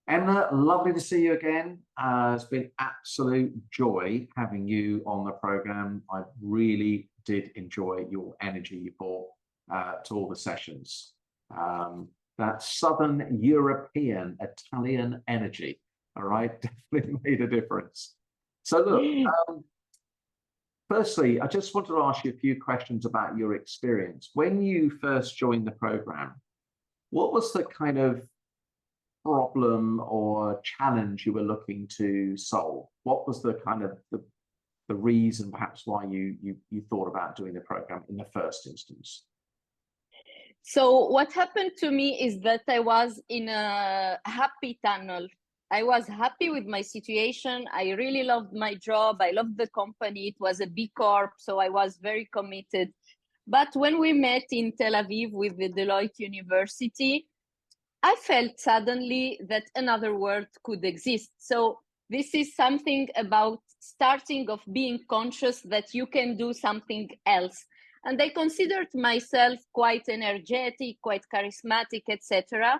Emna, lovely to see you again. It's been absolute joy having you on the program. I really did enjoy your energy you brought to all the sessions. Um, that Southern European Italian energy, all right, definitely made a difference. So look, firstly, I just wanted to ask you a few questions about your experience. When you first joined the program, what was the kind of problem or challenge you were looking to solve? What was the kind of the reason perhaps why you thought about doing the program in the first instance? So what happened to me is that I was in a happy tunnel. I was happy with my situation. I really loved my job. I loved the company. It was a B Corp, so I was very committed. But when we met in Tel Aviv with the Deloitte University, I felt suddenly that another world could exist. So this is something about starting of being conscious that you can do something else. And I considered myself quite energetic, quite charismatic, etc.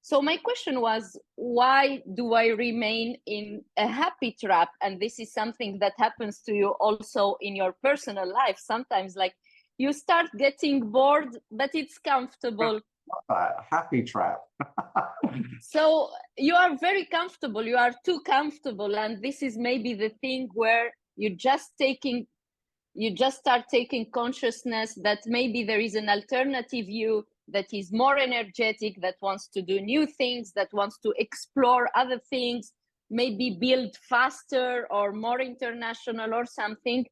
So my question was, why do I remain in a happy trap? And this is something that happens to you also in your personal life. Sometimes like you start getting bored, but it's comfortable. Happy trap. So you are very comfortable, you are too comfortable, and this is maybe the thing where you just start taking consciousness that maybe there is an alternative you that is more energetic, that wants to do new things, that wants to explore other things, maybe build faster or more international or something.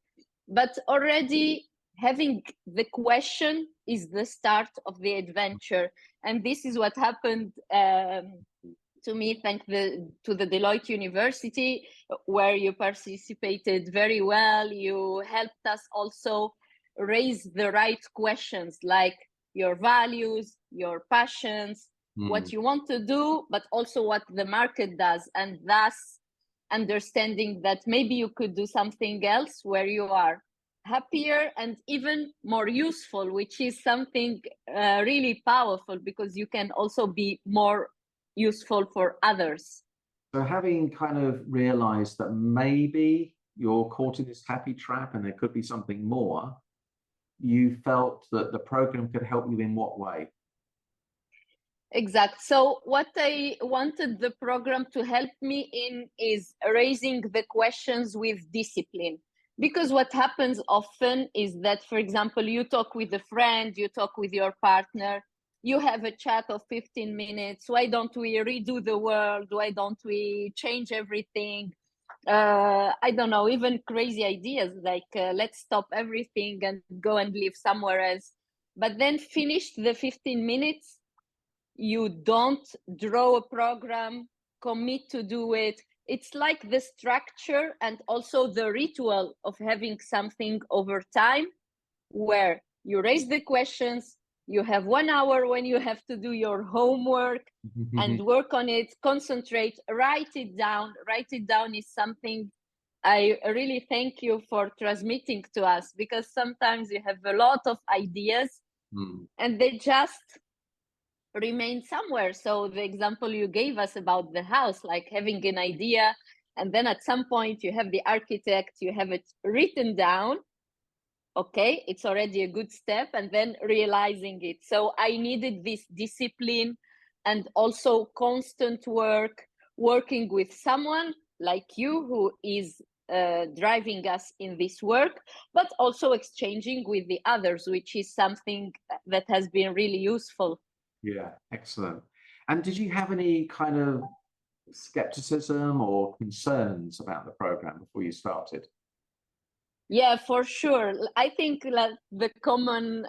But already having the question is the start of the adventure. And this is what happened to me, thanks to the Deloitte University, where you participated very well. You helped us also raise the right questions, like your values, your passions, what you want to do, but also what the market does. And thus understanding that maybe you could do something else where you are happier and even more useful, which is something really powerful, because you can also be more useful for others. So having kind of realized that maybe you're caught in this happy trap and there could be something more, you felt that the program could help you in what way? Exact. So what I wanted the program to help me in is raising the questions with discipline. Because what happens often is that, for example, you talk with a friend, you talk with your partner, you have a chat of 15 minutes. Why don't we redo the world? Why don't we change everything? I don't know, even crazy ideas like let's stop everything and go and live somewhere else. But then finish the 15 minutes, you don't draw a program, commit to do it. It's like the structure and also the ritual of having something over time where you raise the questions, you have 1 hour when you have to do your homework and work on it, concentrate, write it down. Write it down is something I really thank you for transmitting to us, because sometimes you have a lot of ideas and they just remain somewhere. So the example you gave us about the house, like having an idea, and then at some point you have the architect, you have it written down. Okay, it's already a good step, and then realizing it. So I needed this discipline and also constant working with someone like you who is driving us in this work, but also exchanging with the others, which is something that has been really useful. Yeah, excellent. And did you have any kind of skepticism or concerns about the program before you started? Yeah, for sure. I think like the common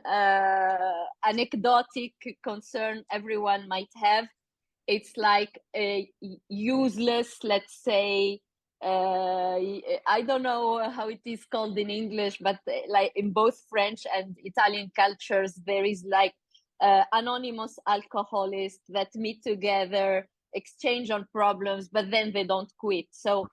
anecdotic concern everyone might have, it's like a useless, let's say, I don't know how it is called in English, but like in both French and Italian cultures, there is like anonymous alcoholists that meet together, exchange on problems, but then they don't quit. So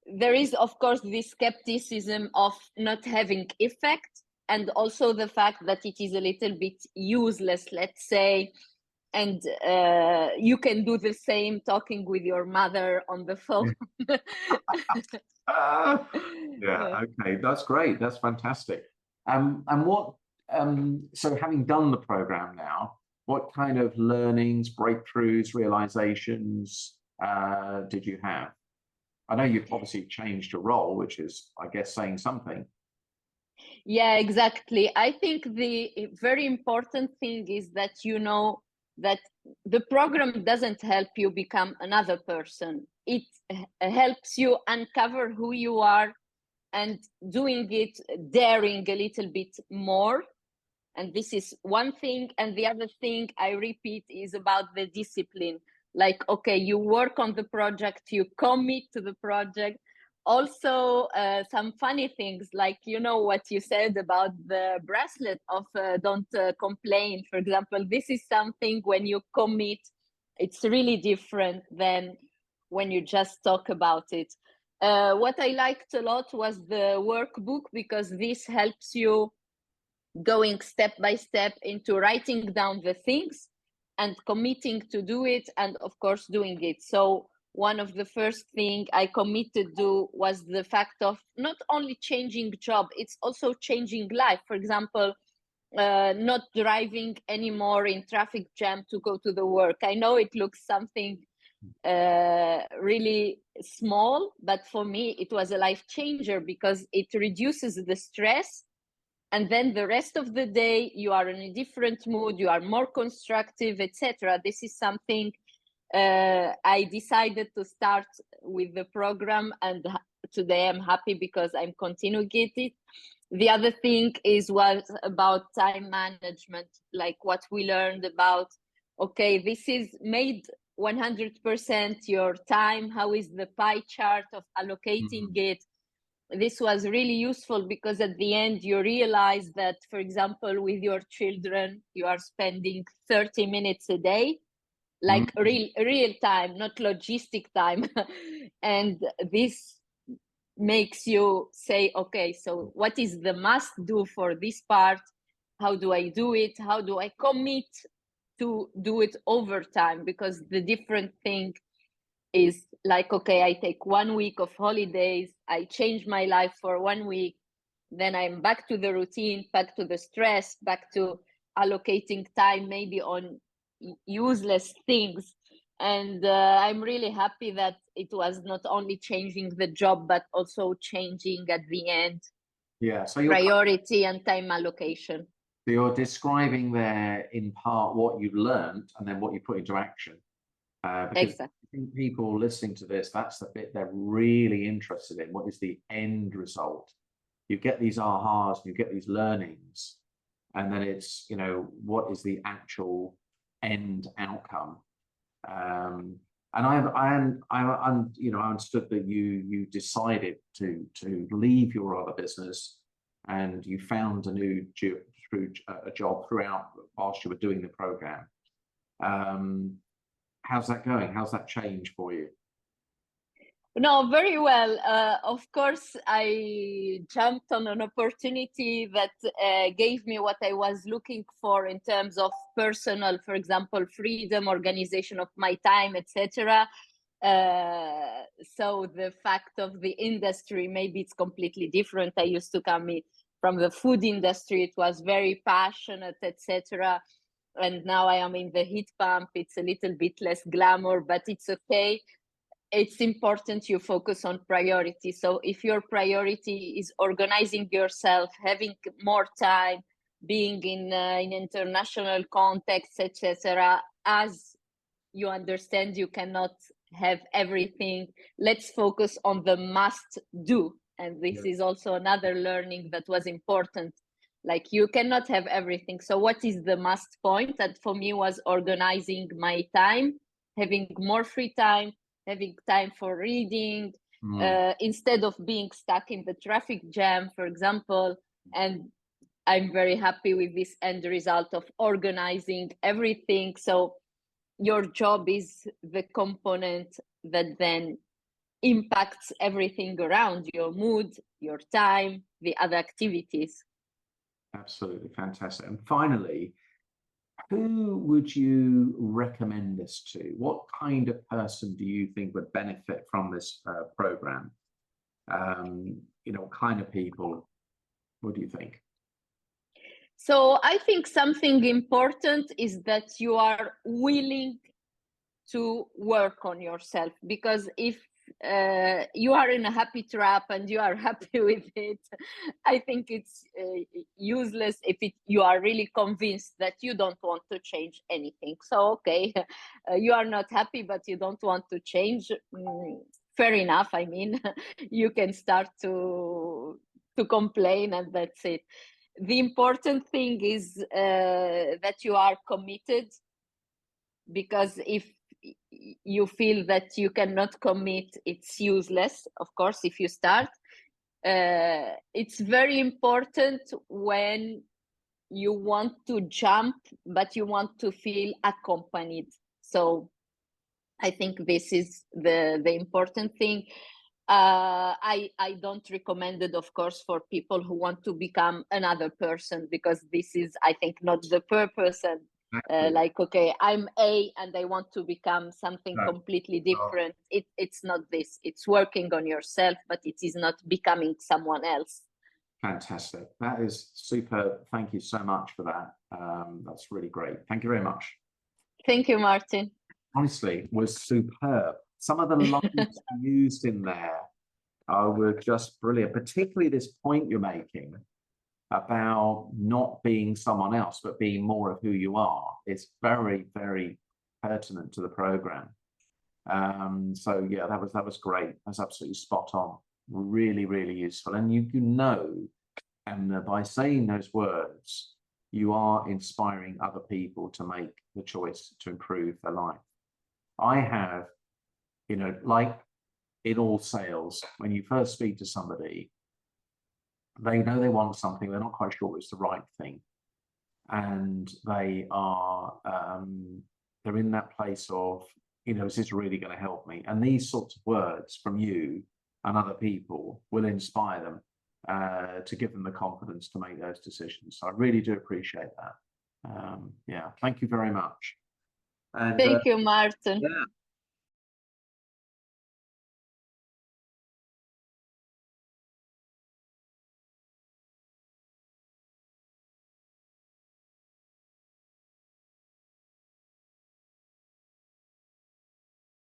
there is, of course, this skepticism of not having effect, and also the fact that it is a little bit useless, let's say. and you can do the same talking with your mother on the phone. Ah, yeah, okay, that's great. That's fantastic. And what, so having done the program now, what kind of learnings, breakthroughs, realizations did you have? I know you've obviously changed your role, which is, I guess, saying something. Yeah, exactly. I think the very important thing is that you know that the program doesn't help you become another person. It helps you uncover who you are and doing it, daring a little bit more. And this is one thing. And the other thing I repeat is about the discipline. Like, okay, you work on the project, you commit to the project. Also, some funny things, like, you know, what you said about the bracelet of don't complain, for example. This is something, when you commit, it's really different than when you just talk about it. What I liked a lot was the workbook, because this helps you going step by step into writing down the things and committing to do it, and of course doing it. So one of the first thing I committed to was the fact of not only changing job, it's also changing life. For example, not driving anymore in traffic jam to go to the work. I know it looks something really small, but for me it was a life changer, because it reduces the stress, and then the rest of the day you are in a different mood, you are more constructive, etc. This is something I decided to start with the program, and today I'm happy because I'm continuing it. The other thing was about time management, like what we learned about, okay, this is made 100% your time. How is the pie chart of allocating it? This was really useful, because at the end you realize that, for example, with your children, you are spending 30 minutes a day, like real time, not logistic time. And this makes you say, okay, so what is the must do for this part? How do I do it? How do I commit to do it over time? Because the different thing is like, okay, I take 1 week of holidays, I change my life for 1 week, then I'm back to the routine, back to the stress, back to allocating time maybe on useless things. And I'm really happy that it was not only changing the job, but also changing at the end, Yeah, so priority and time allocation. you're describing there in part what you've learned and then what you put into action. Because Exactly. I think people listening to this, that's the bit they're really interested in. What is the end result? You get these ahas, you get these learnings, and then it's, you know, what is the actual end outcome? And I'm, you know, I understood that you decided to leave your other business, and you found a new job throughout whilst you were doing the program. How's that going? How's that changed for you? No, very well. Of course, I jumped on an opportunity that gave me what I was looking for in terms of personal, for example, freedom, organization of my time, etc. So the fact of the industry, maybe it's completely different. I used to come from the food industry. It was very passionate, etc. And now I am in the heat pump. It's a little bit less glamour, but it's okay. It's important you focus on priority. So if your priority is organizing yourself, having more time, being in international context, etc., as you understand you cannot have everything, let's focus on the must do. And this is also another learning that was important. Like, you cannot have everything. So what is the must point? And for me was organizing my time, having more free time, having time for reading, instead of being stuck in the traffic jam, for example. And I'm very happy with this end result of organizing everything. So your job is the component that then impacts everything around: your mood, your time, the other activities. Absolutely fantastic. And finally, Who would you recommend this to? What kind of person do you think would benefit from this program? What kind of people? What do you think? So I think something important is that you are willing to work on yourself, because if you are in a happy trap and you are happy with it, I think it's useless if you are really convinced that you don't want to change anything. So, okay, you are not happy, but you don't want to change. Fair enough. I mean, you can start to complain, and that's it. The important thing is that you are committed, because if you feel that you cannot commit, it's useless, of course, if you start. It's very important when you want to jump, but you want to feel accompanied. So I think this is the important thing. I don't recommend it, of course, for people who want to become another person, because this is, I think, not the purpose. And like, okay, I'm A and I want to become something completely different. It's not this. It's working on yourself, but it is not becoming someone else. Fantastic. That is superb. Thank you so much for that. That's really great. Thank you very much. Thank you, Martin. Honestly, was superb. Some of the lines used in there were just brilliant, particularly this point you're making about not being someone else, but being more of who you are. It's very, very pertinent to the program. So yeah, that was great. That's absolutely spot on. Really, really useful. And you know, and by saying those words, you are inspiring other people to make the choice to improve their life. I have, like in all sales, when you first speak to somebody, they know they want something, they're not quite sure it's the right thing. And they are, they're in that place of, is this really going to help me? And these sorts of words from you and other people will inspire them to give them the confidence to make those decisions. So I really do appreciate that. Yeah, thank you very much. And, thank you, Martin. Yeah,